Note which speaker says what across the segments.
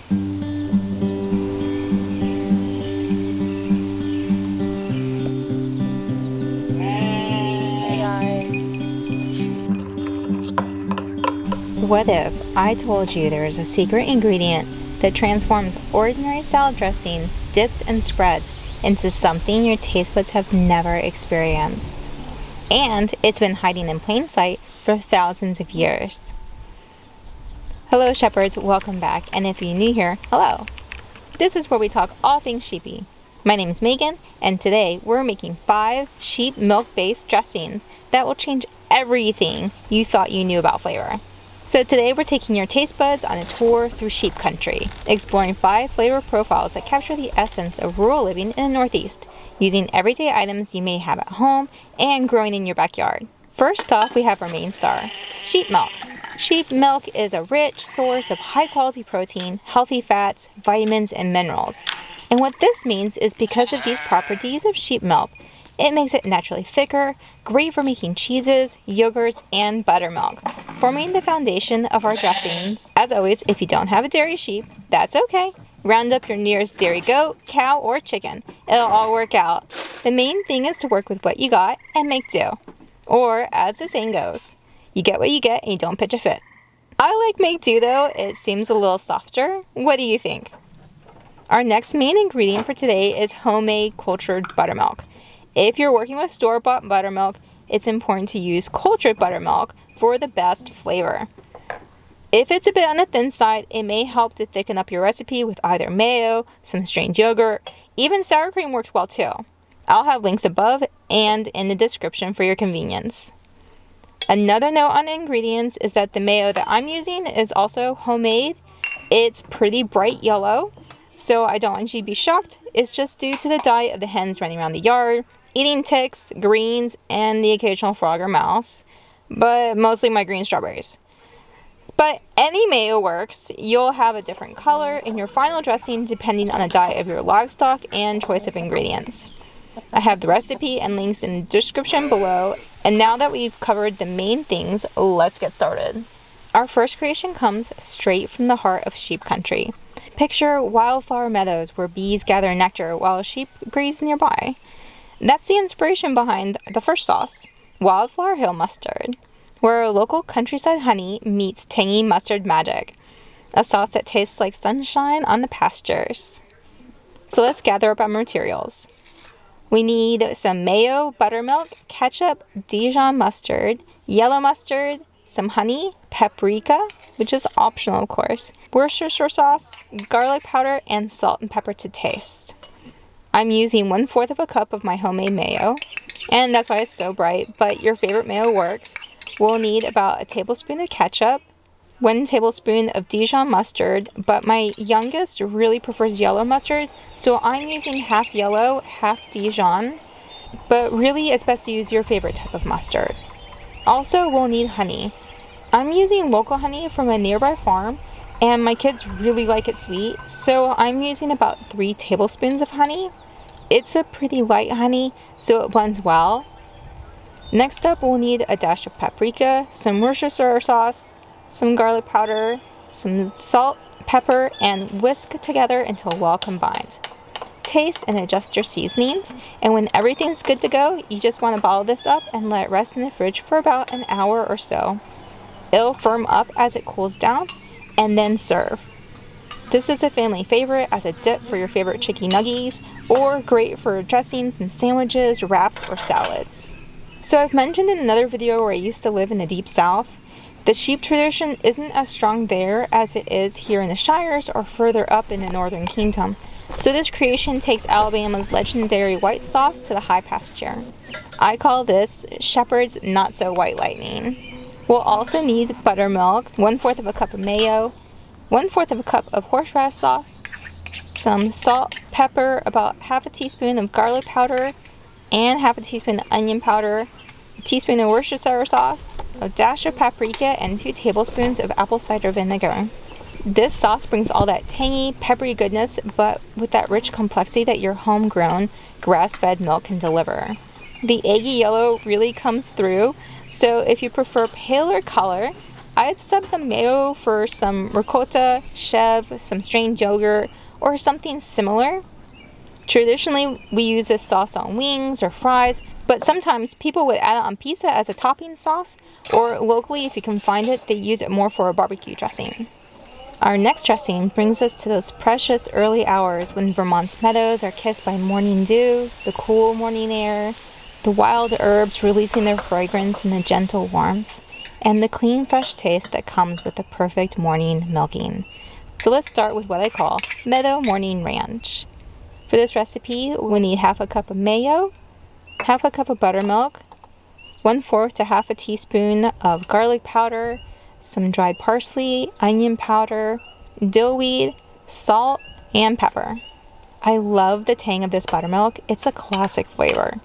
Speaker 1: What if I told you there is a secret ingredient that transforms ordinary salad dressing, dips, and spreads into something your taste buds have never experienced? And it's been hiding in plain sight for thousands of years. Hello shepherds, welcome back, and if you're new here, hello! This is where we talk all things sheepy. My name is Megan, and today we're making 5 sheep milk-based dressings that will change everything you thought you knew about flavor. So today we're taking your taste buds on a tour through sheep country, exploring 5 flavor profiles that capture the essence of rural living in the Northeast, using everyday items you may have at home and growing in your backyard. First off, we have our main star, sheep milk. Sheep milk is a rich source of high-quality protein, healthy fats, vitamins, and minerals. And what this means is because of these properties of sheep milk, it makes it naturally thicker, great for making cheeses, yogurts, and buttermilk, forming the foundation of our dressings. As always, if you don't have a dairy sheep, that's okay. Round up your nearest dairy goat, cow, or chicken. It'll all work out. The main thing is to work with what you got and make do. Or, as the saying goes, you get what you get and you don't pitch a fit. I like make do though, it seems a little softer. What do you think? Our next main ingredient for today is homemade cultured buttermilk. If you're working with store-bought buttermilk, it's important to use cultured buttermilk for the best flavor. If it's a bit on the thin side, it may help to thicken up your recipe with either mayo, some strained yogurt, even sour cream works well too. I'll have links above and in the description for your convenience. Another note on the ingredients is that the mayo that I'm using is also homemade. It's pretty bright yellow, so I don't want you to be shocked. It's just due to the diet of the hens running around the yard, eating ticks, greens, and the occasional frog or mouse, but mostly my green strawberries. But any mayo works. You'll have a different color in your final dressing depending on the diet of your livestock and choice of ingredients. I have the recipe and links in the description below, and now that we've covered the main things, let's get started. Our first creation comes straight from the heart of sheep country. Picture wildflower meadows where bees gather nectar while sheep graze nearby. That's the inspiration behind the first sauce, Wildflower Hill Mustard, where local countryside honey meets tangy mustard magic, a sauce that tastes like sunshine on the pastures. So let's gather up our materials. We need some mayo, buttermilk, ketchup, Dijon mustard, yellow mustard, some honey, paprika, which is optional of course, Worcestershire sauce, garlic powder, and salt and pepper to taste. I'm using 1/4 of a cup of my homemade mayo, and that's why it's so bright, but your favorite mayo works. We'll need about a tablespoon of ketchup, 1 tablespoon of Dijon mustard, but my youngest really prefers yellow mustard, so I'm using half yellow, half Dijon, but really it's best to use your favorite type of mustard. Also, we'll need honey. I'm using local honey from a nearby farm, and my kids really like it sweet, so I'm using about 3 tablespoons of honey. It's a pretty light honey, so it blends well. Next up, we'll need a dash of paprika, some Worcestershire sauce, some garlic powder, some salt, pepper, and whisk together until well combined. Taste and adjust your seasonings, and when everything's good to go, you just want to bottle this up and let it rest in the fridge for about an hour or so. It'll firm up as it cools down, and then serve. This is a family favorite as a dip for your favorite chicken nuggies, or great for dressings and sandwiches, wraps, or salads. So I've mentioned in another video where I used to live in the deep south, the sheep tradition isn't as strong there as it is here in the Shires or further up in the Northern Kingdom. So this creation takes Alabama's legendary white sauce to the high pasture. I call this Shepherd's Not So White Lightning. We'll also need buttermilk, 1/4 of a cup of mayo, 1/4 of a cup of horseradish sauce, some salt, pepper, about half a teaspoon of garlic powder, and half a teaspoon of onion powder, a teaspoon of Worcestershire sauce, a dash of paprika, and 2 tablespoons of apple cider vinegar. This sauce brings all that tangy, peppery goodness, but with that rich complexity that your homegrown, grass-fed milk can deliver. The eggy yellow really comes through, so if you prefer paler color, I'd sub the mayo for some ricotta, chev, some strained yogurt, or something similar. Traditionally, we use this sauce on wings or fries, but sometimes people would add it on pizza as a topping sauce, or locally, if you can find it, they use it more for a barbecue dressing. Our next dressing brings us to those precious early hours when Vermont's meadows are kissed by morning dew, the cool morning air, the wild herbs releasing their fragrance in the gentle warmth, and the clean, fresh taste that comes with the perfect morning milking. So let's start with what I call Meadow Morning Ranch. For this recipe, we need half a cup of mayo, half a cup of buttermilk, 1/4 to half a teaspoon of garlic powder, some dried parsley, onion powder, dill weed, salt, and pepper. I love the tang of this buttermilk. It's a classic flavor.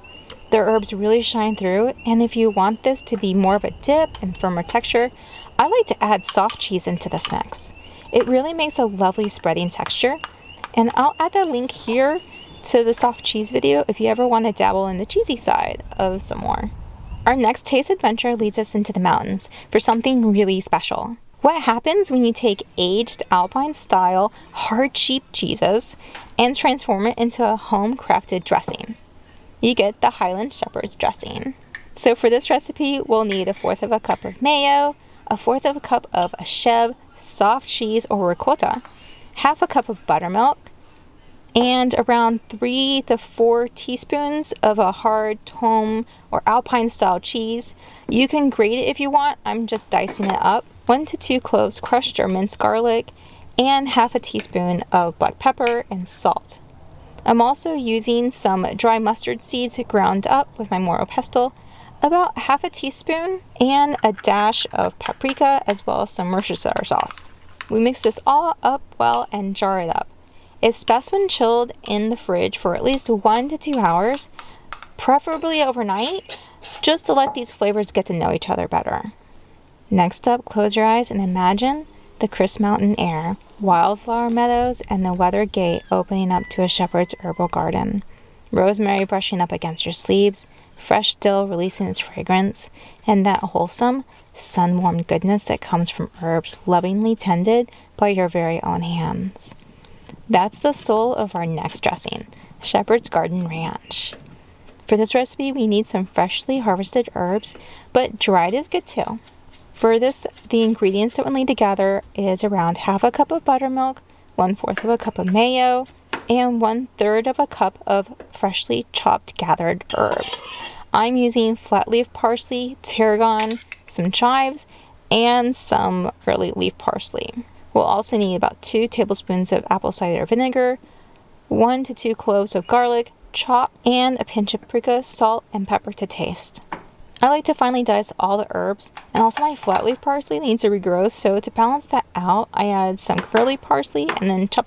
Speaker 1: The herbs really shine through, and if you want this to be more of a dip and firmer texture, I like to add soft cheese into this mix. It really makes a lovely spreading texture. And I'll add the link here to the soft cheese video if you ever want to dabble in the cheesy side of some more. Our next taste adventure leads us into the mountains for something really special. What happens when you take aged Alpine-style hard sheep cheeses and transform it into a home-crafted dressing? You get the Highland Shepherd's dressing. So for this recipe, we'll need 1/4 of a cup of mayo, 1/4 of a cup of a chev, soft cheese or ricotta, half a cup of buttermilk, and around 3 to 4 teaspoons of a hard home or Alpine style cheese. You can grate it if you want, I'm just dicing it up. 1 to 2 cloves crushed or minced garlic, and half a teaspoon of black pepper and salt. I'm also using some dry mustard seeds ground up with my Moro pestle, about half a teaspoon, and a dash of paprika as well as some Worcestershire sauce. We mix this all up well and jar it up. It's best when chilled in the fridge for at least 1 to 2 hours, preferably overnight, just to let these flavors get to know each other better. Next up, close your eyes and imagine the crisp mountain air, wildflower meadows, and the weathered gate opening up to a shepherd's herbal garden. Rosemary brushing up against your sleeves, fresh dill releasing its fragrance, and that wholesome, sun-warmed goodness that comes from herbs lovingly tended by your very own hands. That's the soul of our next dressing, Shepherd's Garden Ranch. For this recipe, we need some freshly harvested herbs, but dried is good too. For this, the ingredients that we'll need to gather is around half a cup of buttermilk, 1/4 of a cup of mayo, and 1/3 of a cup of freshly chopped gathered herbs. I'm using flat leaf parsley, tarragon, some chives, and some curly leaf parsley. We'll also need about 2 tablespoons of apple cider vinegar, 1 to 2 cloves of garlic, chopped, and a pinch of paprika, salt, and pepper to taste. I like to finely dice all the herbs, and also my flat leaf parsley needs to regrow, so to balance that out, I add some curly parsley and then chop.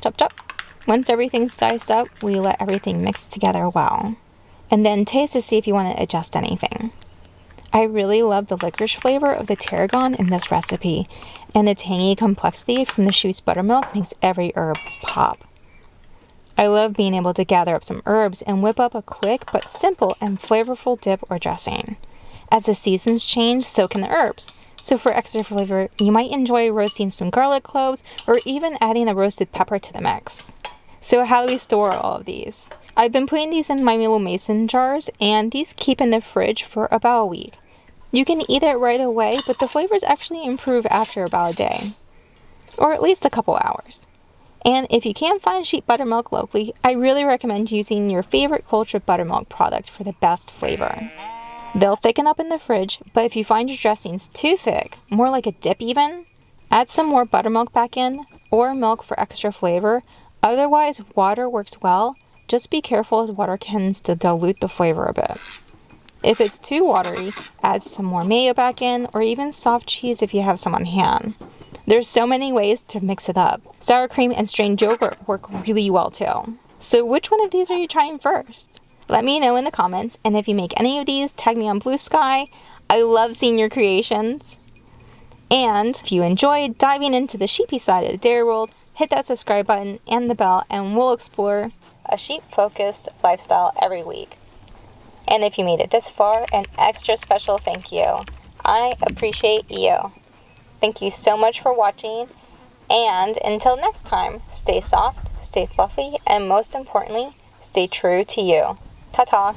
Speaker 1: Once everything's diced up, we let everything mix together well. And then taste to see if you want to adjust anything. I really love the licorice flavor of the tarragon in this recipe, and the tangy complexity from the sheep's buttermilk makes every herb pop. I love being able to gather up some herbs and whip up a quick but simple and flavorful dip or dressing. As the seasons change, so can the herbs. So for extra flavor, you might enjoy roasting some garlic cloves or even adding a roasted pepper to the mix. So how do we store all of these? I've been putting these in my little mason jars, and these keep in the fridge for about a week. You can eat it right away, but the flavors actually improve after about a day, or at least a couple hours. And if you can't find sheep buttermilk locally, I really recommend using your favorite Cultured Buttermilk product for the best flavor. They'll thicken up in the fridge, but if you find your dressings too thick, more like a dip even, add some more buttermilk back in, or milk for extra flavor. Otherwise, water works well. Just be careful as water tends to dilute the flavor a bit. If it's too watery, add some more mayo back in, or even soft cheese if you have some on hand. There's so many ways to mix it up. Sour cream and strained yogurt work really well too. So which one of these are you trying first? Let me know in the comments, and if you make any of these, tag me on Blue Sky. I love seeing your creations. And if you enjoyed diving into the sheepy side of the dairy world, hit that subscribe button and the bell, and we'll explore a sheep-focused lifestyle every week. And if you made it this far, an extra special thank you. I appreciate you. Thank you so much for watching, and until next time, stay soft, stay fluffy, and most importantly, stay true to you. Ta-ta!